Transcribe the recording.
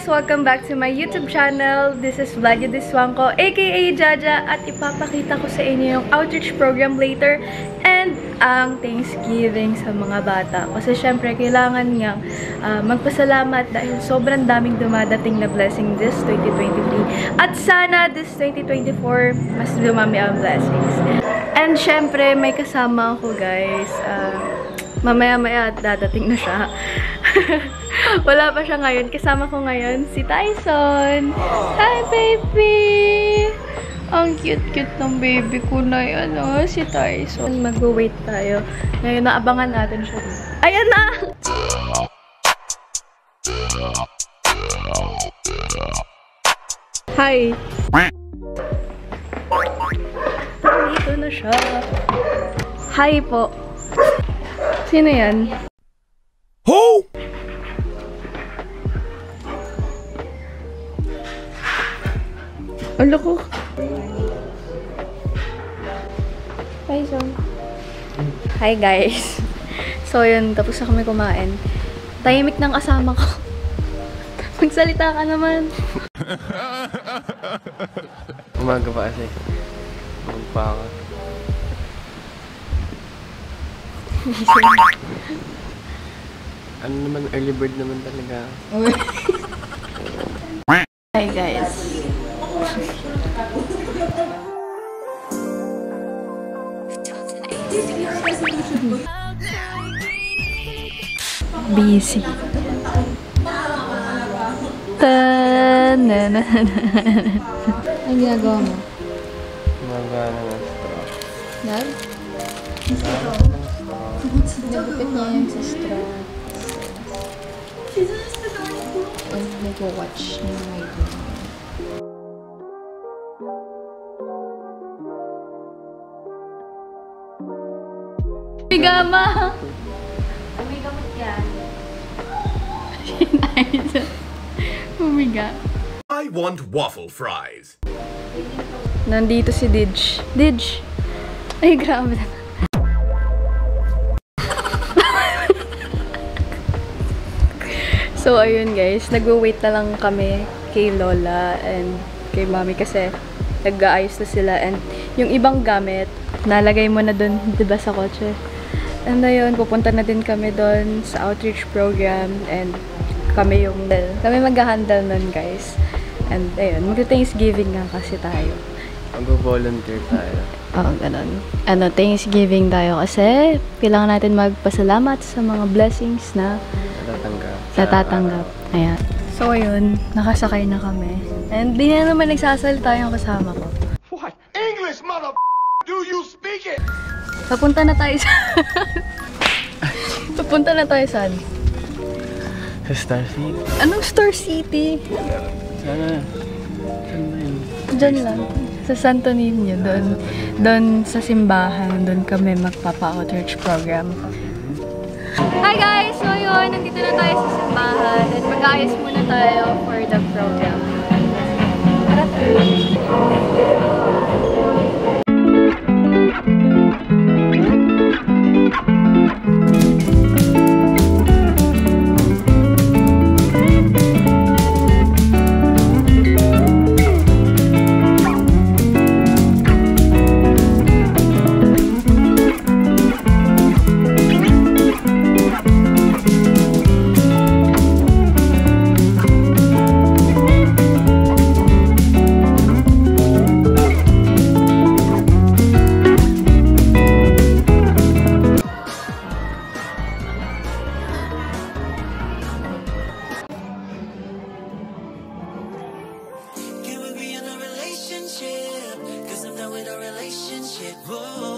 guys! Welcome back to my YouTube channel. This is Vladya Diswangko, aka Jaja, at ipapakita ko sa inyo yung outreach program later and ang Thanksgiving sa mga bata. Kasi syempre, kailangan niyang magpasalamat dahil sobrang daming dumadating na blessing this 2023. At sana this 2024, mas dumami ang blessings. And syempre, may kasama ako guys. Mamaya-maya dadating na siya. Wala pa siya ngayon. Kasama ko ngayon si Tyson. Hi, baby! Ang cute-cute ng baby ko na yan, si Tyson. Mag-wait tayo. Ngayon, naabangan natin siya. Ayan na! Hi! Dito na siya. Hi po. Sino yan? Who? Ano ko? Tyson. Hi guys. So yun, tapos na kami kumain. Tahimik ng kasama ko. Magsalita ka naman. Umaga pa kasi. Magpa ako. Ano naman, early bird naman talaga. Hi guys. Busy. Ta-na-na-na. Ang ginagawa mo? Umaga na ng straw. Nag? Nagupit niya yung sa straw. And nag-watch ng video. Pigama! May gamot yan. Humiga. I want waffle fries. Nandito si Didge. Didge! Ay, grabe na. So, ayun guys. Nag-wait na lang kami kay Lola and kay Mami kasi nag-aayos na sila. And yung ibang gamit, nalagay mo na dun, diba, sa kotse? And ayun, pupunta na din kami dun sa outreach program and kami mag-handle nun guys. And ayun, mag-Thanksgiving nga kasi tayo. Mag-volunteer tayo. Oo, ganun. Thanksgiving tayo kasi kailangan natin magpasalamat sa mga blessings na natatanggap. Ayan. So ayun, nakasakay na kami. And di na naman nagsasalita yung kasama ko. What? English, mother? Do you speak it? Papunta na tayo sa... Papunta na tayo saan? Sa Star City. Anong Star City? Sana. Saan ba yun? Diyan lang. Sa Santo Niño. Doon sa simbahan. Doon kami magpapa-outreach program. Hi guys! So yun, nandito na tayo sa simbahan. At mag-ayos muna tayo for the program. Can we be in a relationship? 'Cause I'm done with a relationship. Whoa.